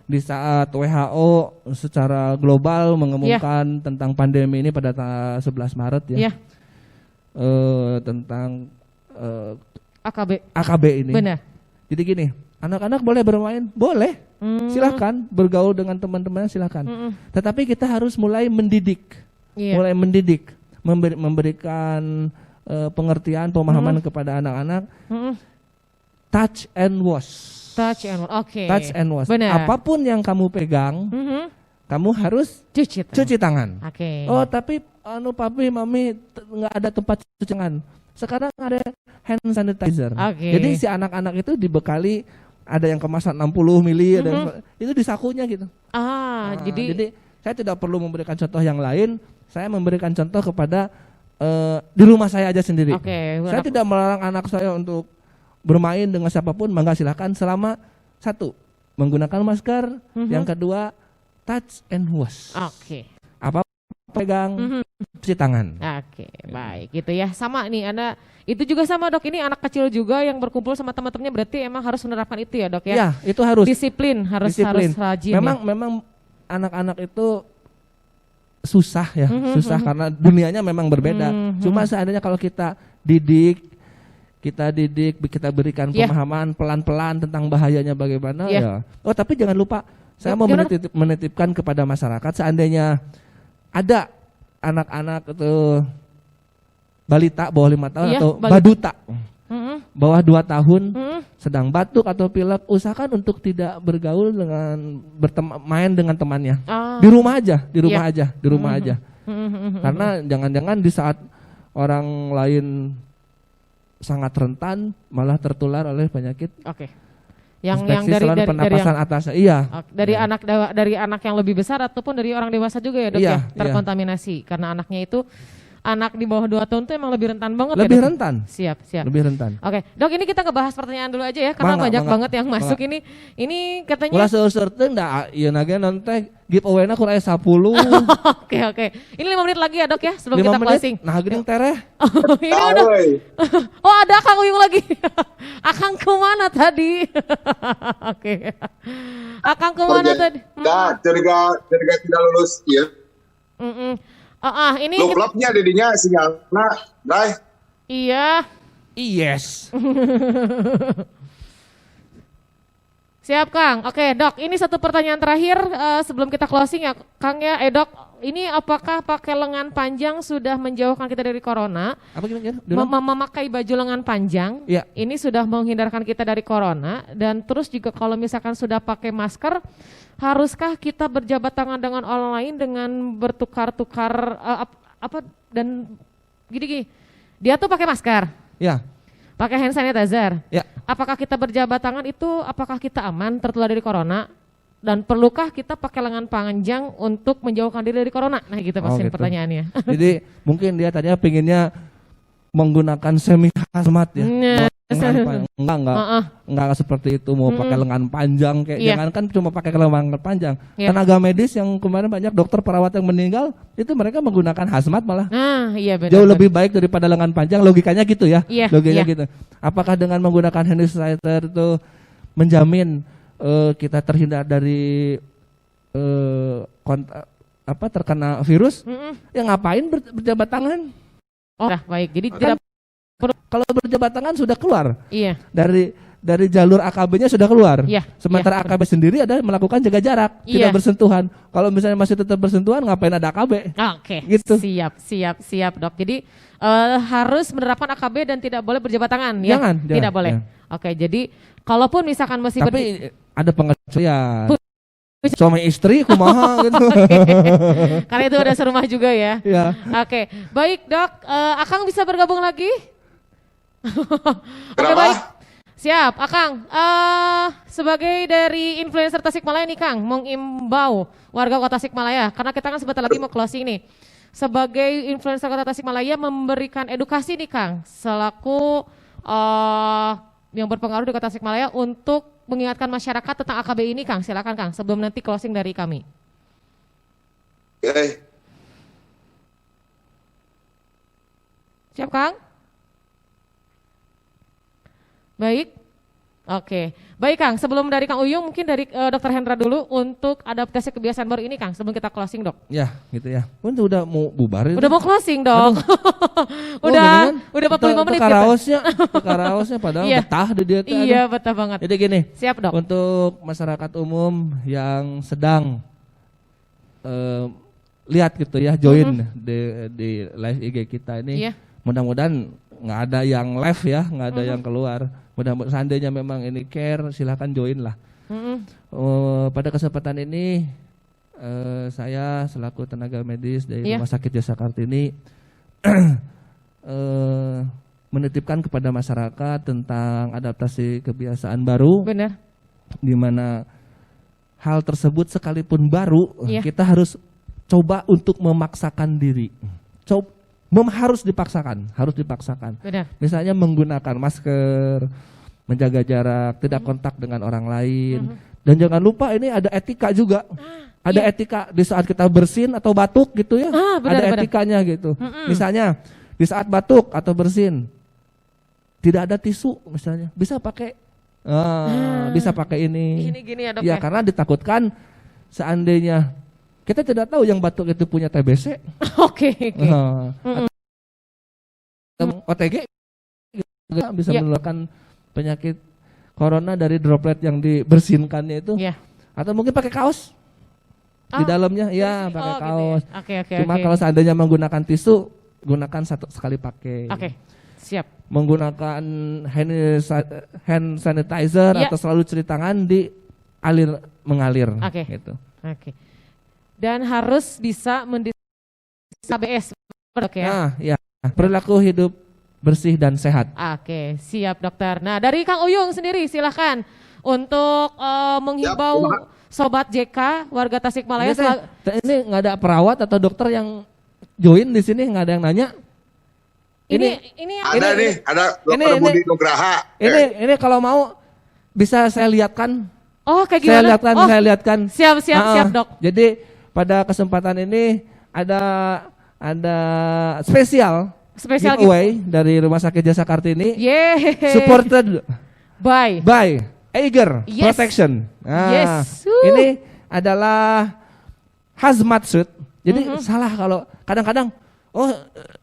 Di saat WHO secara global mengumumkan tentang pandemi ini pada 11 Maret ya. Tentang AKB ini. Benar. Jadi gini, anak-anak boleh bermain? Boleh. Silahkan bergaul dengan teman-teman, silahkan. Tetapi kita harus mulai mendidik. Mulai mendidik, memberikan pengertian, pemahaman kepada anak-anak. Touch and wash. Oke. Touch and wash. Benar. Apapun yang kamu pegang, kamu harus cuci tangan. Oke. Oh, tapi papi, mami nggak ada tempat cuci tangan. Sekarang ada hand sanitizer. Jadi si anak-anak itu dibekali, ada yang kemasan 60 mili, ada yang, itu di sakunya gitu. Jadi saya tidak perlu memberikan contoh yang lain. Saya memberikan contoh kepada di rumah saya aja sendiri. Saya tidak melarang anak saya untuk bermain dengan siapapun, mangga silakan, selama satu menggunakan masker, yang kedua touch and wash. Apa pegang, cuci tangan. Baik gitu ya. Sama nih, itu juga sama Dok, ini anak kecil juga yang berkumpul sama teman-temannya, berarti emang harus menerapkan itu ya Dok ya? Ya, itu harus. Disiplin, harus rajin. Memang anak-anak itu susah ya, susah karena dunianya memang berbeda. Cuma seandainya kalau kita didik, kita berikan pemahaman pelan-pelan tentang bahayanya bagaimana ya. Oh, tapi jangan lupa, saya mau menitipkan kepada masyarakat, seandainya ada anak-anak itu balita bawah 5 tahun atau baduta bawah 2 tahun sedang batuk atau pilek, usahakan untuk tidak bergaul dengan main dengan temannya. Di rumah aja. Karena jangan-jangan di saat orang lain sangat rentan malah tertular oleh penyakit. Yang dari pernapasan atas. Dari anak yang lebih besar ataupun dari orang dewasa juga ya Dok ya, terkontaminasi karena anaknya itu anak di bawah 2 tahun tuh emang lebih rentan banget. Lebih rentan. Siap. Lebih rentan. Dok, ini kita ngebahas pertanyaan dulu aja ya, karena banyak banget yang masuk ini. Ini katanya. Ulah seueur teh da ieu nage non teh giveaway-na kurang 10. Oke. Ini 5 menit lagi ya Dok ya, sebelum kita closing. Nah, geuning tereh. Ini udah. Ada Kang Uyung lagi. Akang kemana tadi? Akang kemana tadi? Cerga tidak lulus ya. Ini Lup-lupnya didinya sinyalna, Bray. Iya. Yes. Siap Kang. Oke Dok, ini satu pertanyaan terakhir sebelum kita closing ya Kang ya. Dok, ini apakah pakai lengan panjang sudah menjauhkan kita dari corona? Apa gimana? Memakai baju lengan panjang, ini sudah menghindarkan kita dari corona. Dan terus juga kalau misalkan sudah pakai masker, haruskah kita berjabat tangan dengan orang lain dengan bertukar-tukar dan gini? Dia tuh pakai masker. Ya. Pakai hand sanitizer. Ya. Apakah kita berjabat tangan itu, apakah kita aman tertular dari corona? Dan perlukah kita pakai lengan panjang untuk menjauhkan diri dari corona? Nah gitu pasti gitu. pertanyaannya. Jadi mungkin dia tadinya pinginnya menggunakan semi hazmat ya. Enggak seperti itu, mau pakai lengan panjang kayak jangan kan cuma pakai lengan panjang. Tenaga medis yang kemarin banyak dokter perawat yang meninggal itu mereka menggunakan hazmat malah. Jauh lebih baik daripada lengan panjang, logikanya gitu ya. Logikanya gitu. Apakah dengan menggunakan hand sanitizer itu menjamin kita terhindar dari terkena virus? Ya ngapain berjabat tangan? Oh, baik. Jadi kan, tidak kalau berjabat tangan sudah keluar. Iya. Dari jalur AKB-nya sudah keluar. Iya. Sementara AKB sendiri ada melakukan jaga jarak, tidak bersentuhan. Kalau misalnya masih tetap bersentuhan, ngapain ada AKB? Oke. Gitu. Siap, Dok. Jadi harus menerapkan AKB dan tidak boleh berjabat tangan ya. Jangan. Tidak boleh. Oke, jadi kalaupun misalkan masih tapi ada pengecualian. Suami istri kumaha gitu. Karena itu ada serumah juga ya. Ya. Oke, baik Dok. Akang bisa bergabung lagi? Oke, baik. Siap, Akang. Sebagai dari influencer Tasikmalaya nih Kang, mengimbau warga Kota Tasikmalaya karena kita kan sebentar lagi mau closing nih. Sebagai influencer Kota Tasikmalaya memberikan edukasi nih Kang, selaku yang berpengaruh di Kota Tasikmalaya untuk mengingatkan masyarakat tentang AKB ini Kang. Silakan Kang, sebelum nanti closing dari kami. Oke. Siap Kang? Baik. Oke. Baik Kang, sebelum dari Kang Uyung mungkin dari Dr. Hendra dulu untuk adaptasi kebiasaan baru ini Kang, sebelum kita closing Dok. Ya, gitu ya. Udah mau bubar itu. Udah mau closing Dok. udah 45 menit gitu. Karaosnya padahal betah di dia. Iya, betah banget. Jadi gini. Siap Dok. Untuk masyarakat umum yang sedang lihat gitu ya, join di live IG kita ini. Mudah-mudahan nggak ada yang live ya, nggak ada yang keluar. Mudah-mudahan seandainya memang ini care, silahkan join lah. Pada kesempatan ini saya selaku tenaga medis dari Rumah Sakit Jasa Kartini menitipkan kepada masyarakat tentang adaptasi kebiasaan baru. Benar. Di mana hal tersebut sekalipun baru, kita harus coba untuk memaksakan diri. Harus dipaksakan. Benar. Misalnya menggunakan masker, menjaga jarak, tidak kontak dengan orang lain. Dan jangan lupa ini ada etika juga. Ada etika di saat kita bersin atau batuk gitu ya. Ada etikanya gitu. Misalnya di saat batuk atau bersin tidak ada tisu misalnya, bisa pakai ini. Gini ya Dok. Ya karena ditakutkan seandainya kita tidak tahu yang batuk itu punya TBC. Oke. OTG bisa menularkan penyakit corona dari droplet yang dibersinkannya itu. Atau mungkin pakai kaos di dalamnya, pakai kaos. Gitu. Cuma kalau seandainya menggunakan tisu, gunakan sekali pakai. Siap. Menggunakan hand sanitizer atau selalu cuci tangan mengalir. Gitu. Dan harus bisa mendeteksi ABS, Dok ya? Perilaku hidup bersih dan sehat. Siap dokter. Nah dari Kang Uyung sendiri silahkan untuk menghimbau Sobat JK, warga Tasikmalaya. Ini nggak ada perawat atau dokter yang join di sini, nggak ada yang nanya? Ada Dokter Budi Nugraha. Ini kalau mau bisa saya lihatkan. Kayak gimana? Saya lihatkan. Siap Dok. Jadi pada kesempatan ini ada spesial giveaway dari Rumah Sakit Jasa Kartini. Supported by Eiger Protection. Ini adalah hazmat suit. Jadi salah kalau kadang-kadang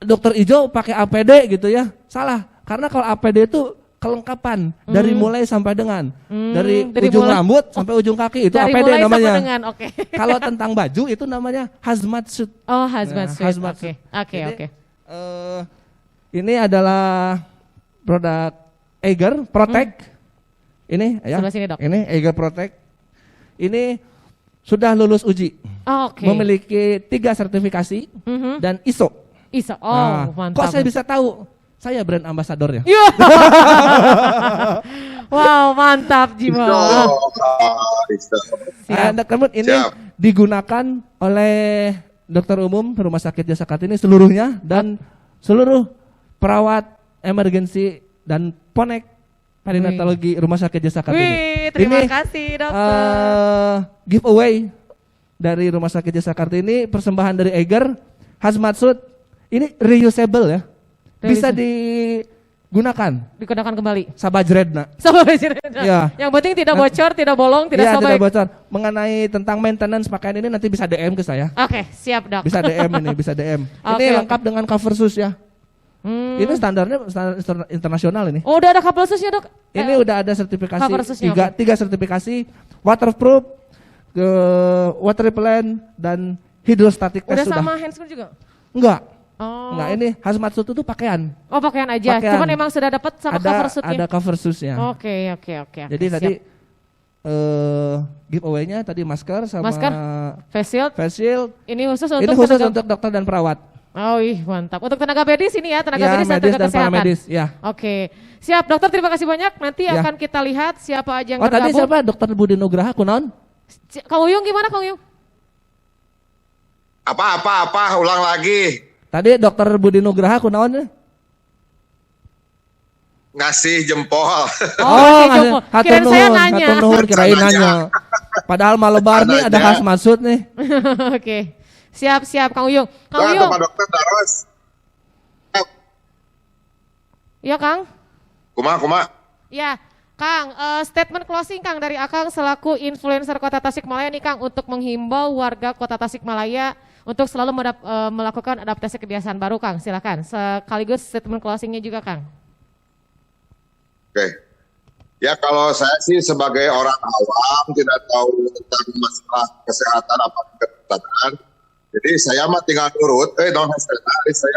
dokter Ijo pakai APD gitu ya. Salah. Karena kalau APD itu kelengkapan dari mulai sampai dengan dari ujung rambut sampai ujung kaki itu APD namanya. Kalau tentang baju itu namanya hazmat suit. Hazmat suit. Oke. Ini adalah produk Eiger Protect. Ini ya. Sini, Dok. Ini Eiger Protect. Ini sudah lulus uji. Memiliki 3 sertifikasi dan ISO. Mantap. Kok saya bisa tahu? Saya brand ambasadornya. Wow, mantap Jiwa. Dr. Mut, ini digunakan oleh dokter umum Rumah Sakit Jasa Kartini seluruhnya dan seluruh perawat emergensi dan ponek perinatologi Rumah Sakit Jasa Kartini. Wih, terima kasih dokter. Giveaway dari Rumah Sakit Jasa Kartini, persembahan dari Eiger, hazmat suit, ini reusable ya, bisa digunakan. Digunakan kembali. Sabajredna. Ya. Yang penting tidak bocor, tidak bolong, tidak ya, sobek. Tidak bocor. Mengenai tentang maintenance pakaian ini nanti bisa DM ke saya. Oke, siap dok. Bisa DM ini, bisa DM. Ini lengkap dengan cover sus ya. Ini standarnya standar internasional ini. Oh, udah ada cover susnya dok? Ini udah ada sertifikasi, tiga sertifikasi, waterproof, water repellent, dan hidrostatik test. Udah sama handscreen juga? Enggak. Oh. Enggak, ini hazmat suit itu pakaian. Oh, pakaian aja. Cuman emang sudah dapat sama cover suitnya. Ada cover susnya. Oke. Jadi tadi giveaway-nya tadi masker sama face shield. Ini khusus untuk dokter dan perawat. Oh, mantap. Untuk tenaga medis ini ya, tenaga medis dan tenaga kesehatan. Paramedis, ya. Oke. Siap, dokter, terima kasih banyak. Nanti akan kita lihat siapa aja yang bergabung. Tadi siapa? Dokter Budi Nugraha kunaon? Kang Uyung gimana, Kang Uyung? Apa, ulang lagi. Tadi dokter Budi Nugraha kunaon? Ngasih jempol. Ngasih jempol. Kirain saya nanya. Kirain nanya. Padahal malebar nih ada hazmat suit nih. Oke. Siap, Kang Uyung. Kang Uyung. Pak Dokter Daros. Iya, Kang. Kuma. Ya, Kang, statement closing Kang dari Akang selaku influencer Kota Tasikmalaya nih Kang untuk menghimbau warga Kota Tasikmalaya untuk selalu melakukan adaptasi kebiasaan baru Kang. Silakan. Sekaligus statement closingnya juga Kang. Oke. Ya kalau saya sih sebagai orang awam tidak tahu tentang masalah kesehatan apa kesehatan. Jadi saya mah tinggal nurut, saya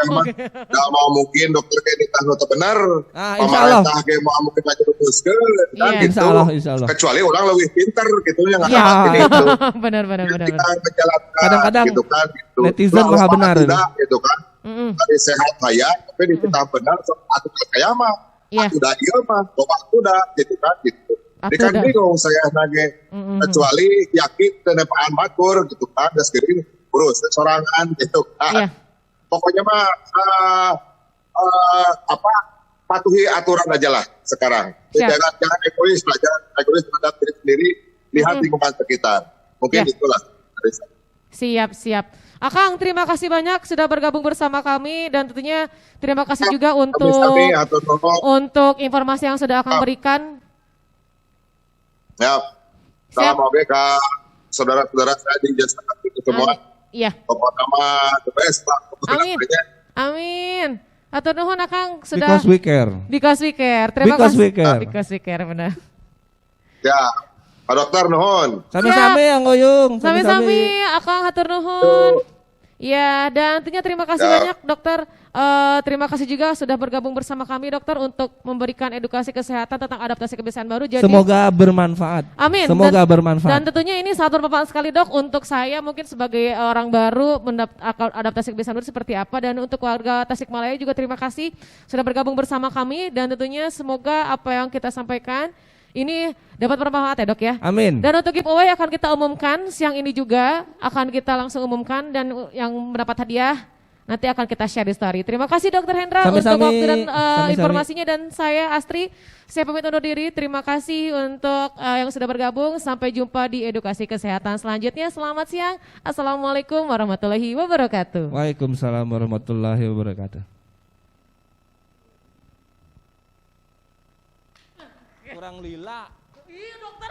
mah gak mau mungkin dokter kayak ditanggung benar, pemerintah kayak mau mungkin aja teruskan, kan gitu. Insya Allah. Kecuali orang lebih pintar gitu yang nggak ini itu. Benar. Kadang-kadang gitu kan, gitu. Netizen maha benar. Gitu kan, dari sehat saya, tapi dititah benar, atau kayak mah, udah iya mah, bapak udah, gitu kan, gitu. Ini kan bingung saya nage, kecuali yakin kenepaan matur, gitu kan, dan segini. Urus sorangan gitu kan. Pokoknya mah patuhi aturan aja lah sekarang. Jangan egois lah, jangan egois terhadap diri sendiri, lihat lingkungan sekitar. Mungkin itulah. Siap. Akang, terima kasih banyak sudah bergabung bersama kami dan tentunya terima kasih juga untuk informasi yang sudah Akang berikan. Ya. Salam OBK saudara-saudara saya di Jasa Kartini semua. Iya. Pokok nama the best lah. Amin. Atur nuhun Akang sudah. Because we care. Terima kasih. Because we care benar. Ya, Pak Dokter nuhun. Sami-sami yang Uyung. Sami-sami Akang atur nuhun. Ya, dan tentunya terima kasih banyak dokter. Terima kasih juga sudah bergabung bersama kami dokter untuk memberikan edukasi kesehatan tentang adaptasi kebiasaan baru. Jadi, semoga bermanfaat. Amin. Semoga bermanfaat. Dan tentunya ini sangat bermanfaat sekali dok untuk saya mungkin sebagai orang baru adaptasi kebiasaan baru seperti apa. Dan untuk warga Tasikmalaya juga terima kasih sudah bergabung bersama kami. Dan tentunya semoga apa yang kita sampaikan ini dapat bermanfaat ya dok ya. Amin. Dan untuk giveaway akan kita umumkan siang ini juga akan kita langsung umumkan dan yang mendapat hadiah nanti akan kita share di story. Terima kasih Dokter Hendra untuk waktu dan informasinya dan saya Astri. Saya pamit undur diri. Terima kasih untuk yang sudah bergabung. Sampai jumpa di edukasi kesehatan selanjutnya. Selamat siang. Assalamualaikum warahmatullahi wabarakatuh. Waalaikumsalam warahmatullahi wabarakatuh. Kurang lila. Iya dokter.